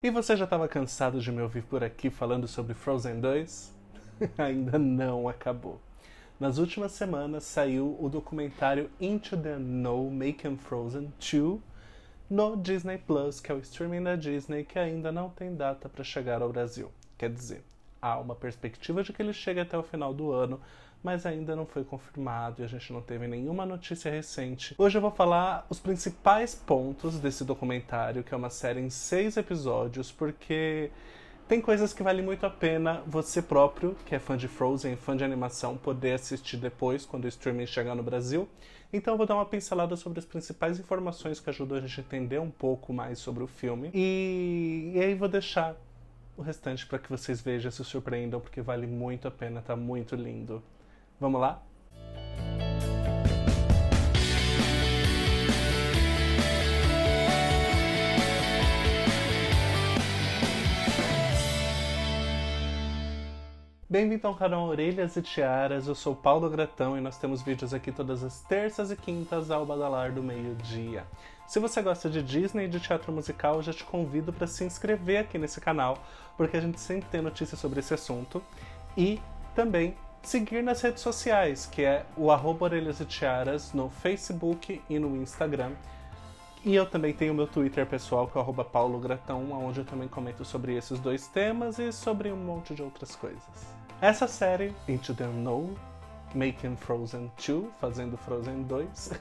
E você já estava cansado de me ouvir por aqui falando sobre Frozen 2? Ainda não acabou. Nas últimas semanas saiu o documentário Into the Unknown Making Frozen 2 no Disney Plus, que é o streaming da Disney que ainda não tem data para chegar ao Brasil. Quer dizer, há uma perspectiva de que ele chegue até o final do ano, mas ainda não foi confirmado e a gente não teve nenhuma notícia recente. Hoje eu vou falar os principais pontos desse documentário, que é uma série em 6 episódios, porque tem coisas que vale muito a pena você próprio, que é fã de Frozen, fã de animação, poder assistir depois, quando o streaming chegar no Brasil. Então eu vou dar uma pincelada sobre as principais informações que ajudam a gente a entender um pouco mais sobre o filme. E aí vou deixar o restante para que vocês vejam e se surpreendam, porque vale muito a pena, tá muito lindo. Vamos lá? Bem-vindo ao canal Orelhas e Tiaras, eu sou Paulo Gratão e nós temos vídeos aqui todas as terças e quintas ao badalar do meio-dia. Se você gosta de Disney e de teatro musical, eu já te convido para se inscrever aqui nesse canal, porque a gente sempre tem notícias sobre esse assunto. E também seguir nas redes sociais, que é o @Orelhas e Tiaras no Facebook e no Instagram. E eu também tenho o meu Twitter pessoal, que é o @PauloGratão, onde eu também comento sobre esses dois temas e sobre um monte de outras coisas. Essa série, Into the Unknown, Making Frozen 2, fazendo Frozen 2,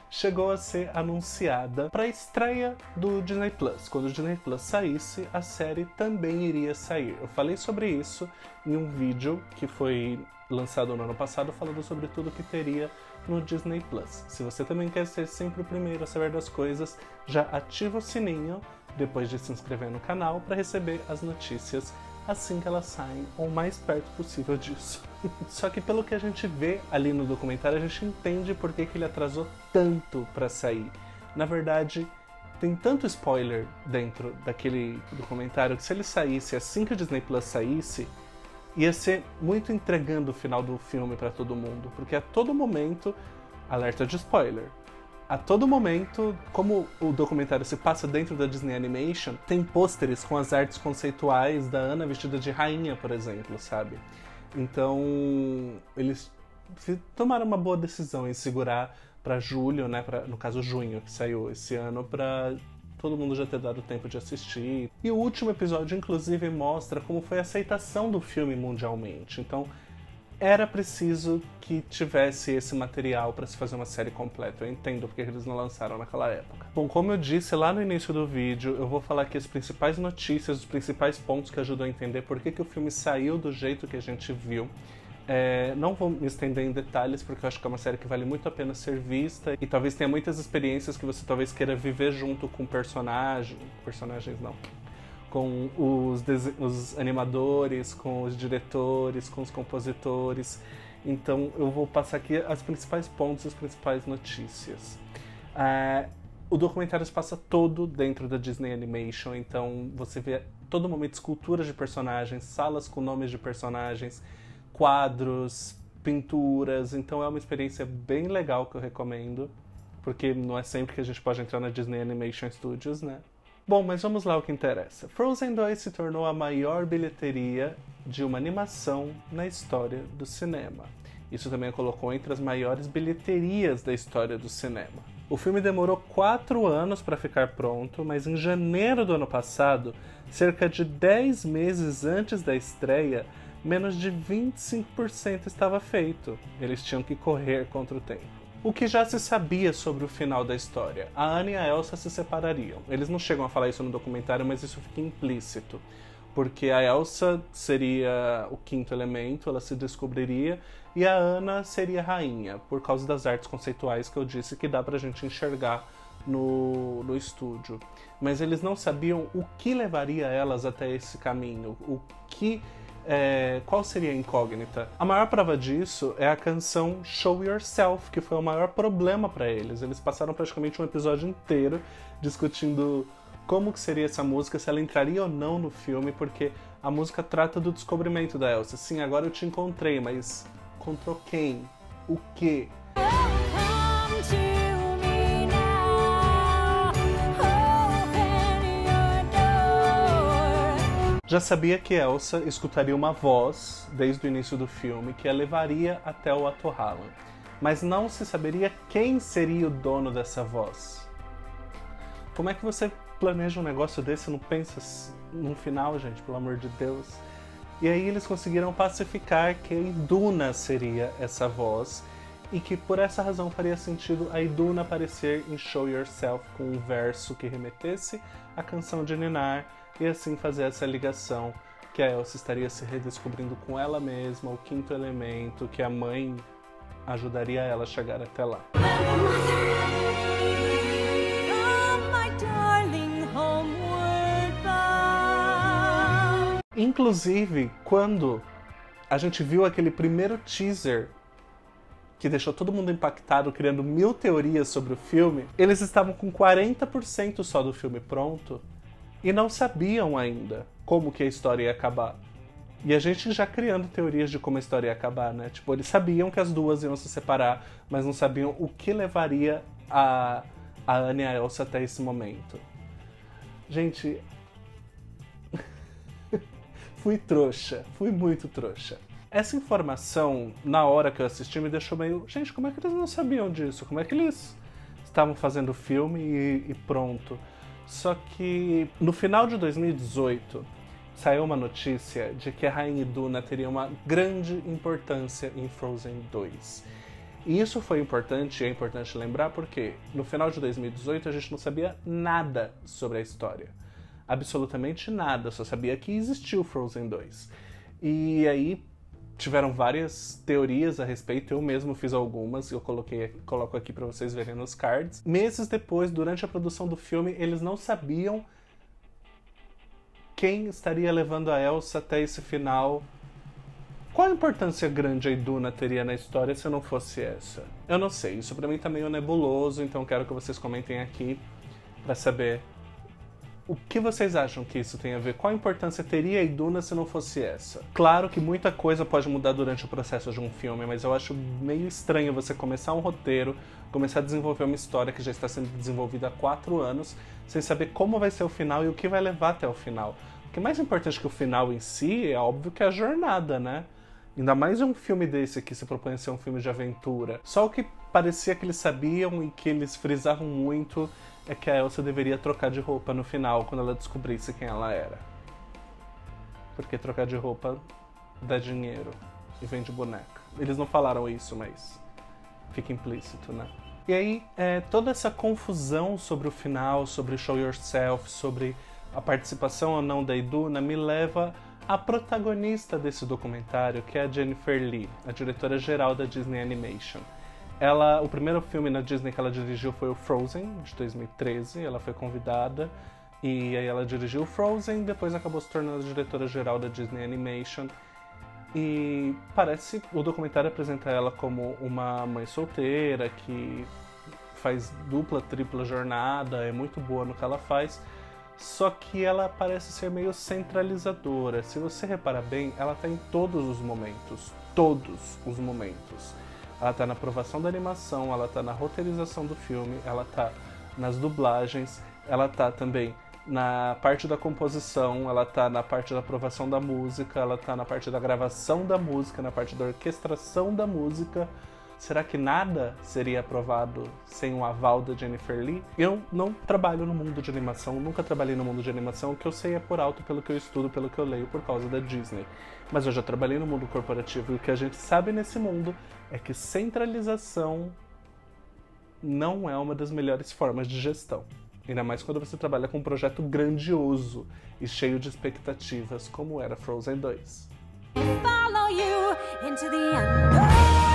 chegou a ser anunciada para a estreia do Disney Plus. Quando o Disney Plus saísse, a série também iria sair. Eu falei sobre isso em um vídeo que foi lançado no ano passado, falando sobre tudo que teria no Disney Plus. Se você também quer ser sempre o primeiro a saber das coisas, já ativa o sininho depois de se inscrever no canal para receber as notícias assim que elas saem, ou o mais perto possível disso. Só que pelo que a gente vê ali no documentário, a gente entende por que ele atrasou tanto para sair. Na verdade, tem tanto spoiler dentro daquele documentário que se ele saísse assim que o Disney Plus saísse, ia ser muito entregando o final do filme para todo mundo, porque a todo momento, alerta de spoiler, a todo momento, como o documentário se passa dentro da Disney Animation, tem pôsteres com as artes conceituais da Anna vestida de rainha, por exemplo, sabe? Então, eles tomaram uma boa decisão em segurar para julho, né, no caso junho, que saiu esse ano, para todo mundo já ter dado tempo de assistir. E o último episódio, inclusive, mostra como foi a aceitação do filme mundialmente. Então, era preciso que tivesse esse material para se fazer uma série completa. Eu entendo porque eles não lançaram naquela época. Bom, como eu disse lá no início do vídeo, eu vou falar aqui as principais notícias, os principais pontos que ajudam a entender por que o filme saiu do jeito que a gente viu. Não vou me estender em detalhes, porque eu acho que é uma série que vale muito a pena ser vista e talvez tenha muitas experiências que você talvez queira viver junto com personagens não, com os animadores, com os diretores, com os compositores. Então eu vou passar aqui os principais pontos, as principais notícias. O documentário se passa todo dentro da Disney Animation, então você vê todo momento esculturas de personagens, salas com nomes de personagens, quadros, pinturas, então é uma experiência bem legal que eu recomendo, porque não é sempre que a gente pode entrar na Disney Animation Studios, né? Bom, mas vamos lá ao que interessa. Frozen 2 se tornou a maior bilheteria de uma animação na história do cinema. Isso também a colocou entre as maiores bilheterias da história do cinema. O filme demorou 4 anos para ficar pronto, mas em janeiro do ano passado, cerca de 10 meses antes da estreia, menos de 25% estava feito. Eles tinham que correr contra o tempo. O que já se sabia sobre o final da história. A Anna e a Elsa se separariam. Eles não chegam a falar isso no documentário, mas isso fica implícito. Porque a Elsa seria o quinto elemento, ela se descobriria, e a Anna seria rainha, por causa das artes conceituais que eu disse que dá pra gente enxergar no estúdio. Mas eles não sabiam o que levaria elas até esse caminho, qual seria a incógnita? A maior prova disso é a canção Show Yourself, que foi o maior problema para eles. Eles passaram praticamente um episódio inteiro discutindo como que seria essa música, se ela entraria ou não no filme, porque a música trata do descobrimento da Elsa. Sim, agora eu te encontrei, mas encontrou quem? O quê? já sabia que Elsa escutaria uma voz desde o início do filme que a levaria até o Ato Hallan, mas não se saberia quem seria o dono dessa voz. Como é que você planeja um negócio desse e não pensa no final, gente, pelo amor de Deus? E aí eles conseguiram pacificar que a Iduna seria essa voz e que por essa razão faria sentido a Iduna aparecer em Show Yourself com um verso que remetesse à canção de Ninar e assim fazer essa ligação que a Elsa estaria se redescobrindo com ela mesma, o quinto elemento, que a mãe ajudaria ela a chegar até lá. Inclusive, quando a gente viu aquele primeiro teaser que deixou todo mundo impactado, criando 1000 teorias sobre o filme, eles estavam com 40% só do filme pronto e não sabiam ainda como que a história ia acabar. E a gente já criando teorias de como a história ia acabar, né? Tipo, eles sabiam que as duas iam se separar, mas não sabiam o que levaria a Anne e a Elsa até esse momento. Gente... fui trouxa, fui muito trouxa. Essa informação, na hora que eu assisti, me deixou meio... Gente, como é que eles não sabiam disso? Como é que eles estavam fazendo o filme e pronto? Só que no final de 2018, saiu uma notícia de que a Rainha Iduna teria uma grande importância em Frozen 2. E isso foi importante, e é importante lembrar, porque no final de 2018 a gente não sabia nada sobre a história. Absolutamente nada, só sabia que existiu Frozen 2. E aí tiveram várias teorias a respeito, eu mesmo fiz algumas, eu coloco aqui para vocês verem nos cards. Meses depois, durante a produção do filme, eles não sabiam quem estaria levando a Elsa até esse final. Qual a importância grande a Iduna teria na história se não fosse essa? Eu não sei, isso pra mim tá meio nebuloso, então quero que vocês comentem aqui pra saber o que vocês acham que isso tem a ver? Qual a importância teria a Iduna se não fosse essa? Claro que muita coisa pode mudar durante o processo de um filme, mas eu acho meio estranho você começar um roteiro, começar a desenvolver uma história que já está sendo desenvolvida há 4 anos, sem saber como vai ser o final e o que vai levar até o final. O que é mais importante que o final em si é óbvio que é a jornada, né? Ainda mais um filme desse que se propõe a ser um filme de aventura. Só o que parecia que eles sabiam e que eles frisavam muito é que a Elsa deveria trocar de roupa no final, quando ela descobrisse quem ela era. Porque trocar de roupa dá dinheiro e vende boneca. Eles não falaram isso, mas fica implícito, né? E aí, toda essa confusão sobre o final, sobre Show Yourself, sobre a participação ou não da Iduna, me leva à protagonista desse documentário, que é a Jennifer Lee, a diretora-geral da Disney Animation. O primeiro filme na Disney que ela dirigiu foi o Frozen, de 2013. Ela foi convidada e aí ela dirigiu o Frozen e depois acabou se tornando diretora-geral da Disney Animation. E o documentário apresenta ela como uma mãe solteira que faz dupla, tripla jornada, é muito boa no que ela faz. Só que ela parece ser meio centralizadora. Se você reparar bem, ela está em todos os momentos. Todos os momentos. Ela tá na aprovação da animação, ela tá na roteirização do filme, ela tá nas dublagens, ela tá também na parte da composição, ela tá na parte da aprovação da música, ela tá na parte da gravação da música, na parte da orquestração da música. Será que nada seria aprovado sem o aval da Jennifer Lee? Eu não trabalho no mundo de animação, nunca trabalhei no mundo de animação, o que eu sei é por alto pelo que eu estudo, pelo que eu leio por causa da Disney. Mas eu já trabalhei no mundo corporativo e o que a gente sabe nesse mundo é que centralização não é uma das melhores formas de gestão. Ainda mais quando você trabalha com um projeto grandioso e cheio de expectativas, como era Frozen 2. Follow you into the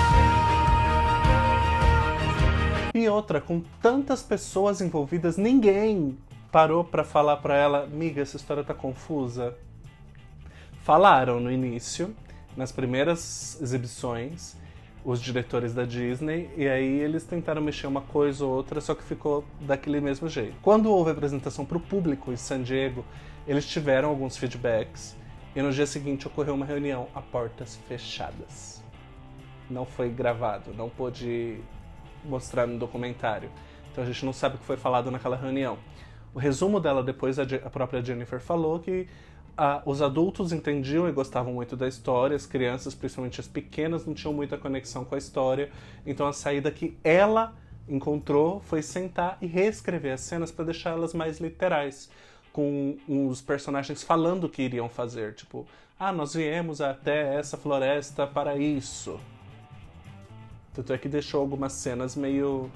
e outra, com tantas pessoas envolvidas, ninguém parou pra falar pra ela: amiga, essa história tá confusa. Falaram no início, nas primeiras exibições, os diretores da Disney, e aí eles tentaram mexer uma coisa ou outra, só que ficou daquele mesmo jeito. Quando houve a apresentação pro público em San Diego, eles tiveram alguns feedbacks, e no dia seguinte ocorreu uma reunião a portas fechadas. Não foi gravado, não pôde mostrar no documentário. Então a gente não sabe o que foi falado naquela reunião. O resumo dela depois, a própria Jennifer falou que os adultos entendiam e gostavam muito da história, as crianças, principalmente as pequenas, não tinham muita conexão com a história. Então a saída que ela encontrou foi sentar e reescrever as cenas para deixá-las mais literais, com os personagens falando o que iriam fazer. Tipo, nós viemos até essa floresta para isso. Tanto é que deixou algumas cenas meio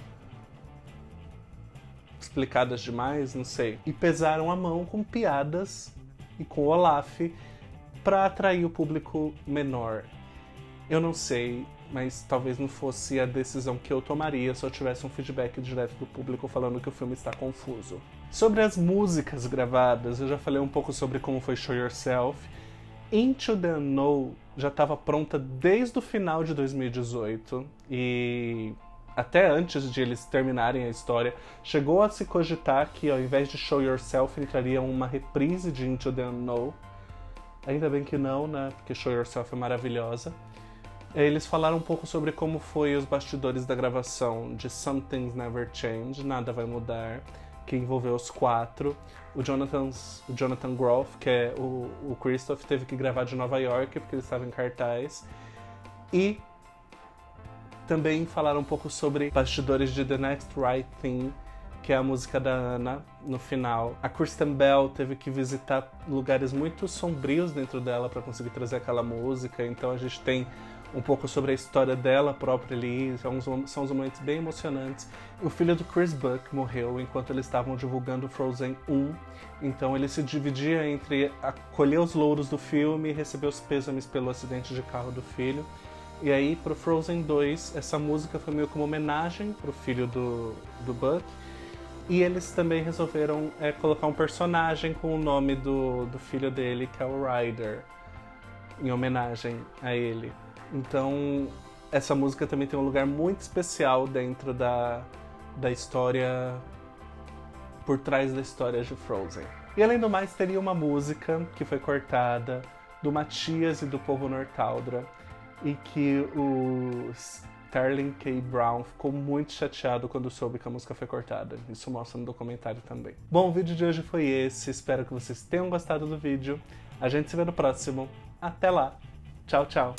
explicadas demais, não sei. E pesaram a mão com piadas e com Olaf para atrair o público menor. Eu não sei, mas talvez não fosse a decisão que eu tomaria se eu tivesse um feedback direto do público falando que o filme está confuso. Sobre as músicas gravadas, eu já falei um pouco sobre como foi Show Yourself. Into the Unknown já estava pronta desde o final de 2018 e até antes de eles terminarem a história, chegou a se cogitar que ao invés de Show Yourself entraria uma reprise de Into the Unknown. Ainda bem que não, né? Porque Show Yourself é maravilhosa. Eles falaram um pouco sobre como foi os bastidores da gravação de Some Things Never Change, Nada Vai Mudar, que envolveu os 4. O Jonathan Groff, que é o Christoph, teve que gravar de Nova York porque ele estava em cartaz. E também falaram um pouco sobre bastidores de The Next Right Thing, que é a música da Anna no final. A Kristen Bell teve que visitar lugares muito sombrios dentro dela para conseguir trazer aquela música, então a gente tem um pouco sobre a história dela própria ali, são uns momentos bem emocionantes. O filho do Chris Buck morreu enquanto eles estavam divulgando Frozen 1, então ele se dividia entre colher os louros do filme e receber os pêsames pelo acidente de carro do filho. E aí, pro Frozen 2, essa música foi meio como uma homenagem pro filho do Buck. E eles também resolveram colocar um personagem com o nome do filho dele, que é o Ryder, em homenagem a ele. Então, essa música também tem um lugar muito especial dentro da história, por trás da história de Frozen. E além do mais, teria uma música que foi cortada do Matias e do Povo Nortaldra, e que o Sterling K. Brown ficou muito chateado quando soube que a música foi cortada. Isso mostra no documentário também. Bom, o vídeo de hoje foi esse. Espero que vocês tenham gostado do vídeo. A gente se vê no próximo. Até lá. Tchau, tchau.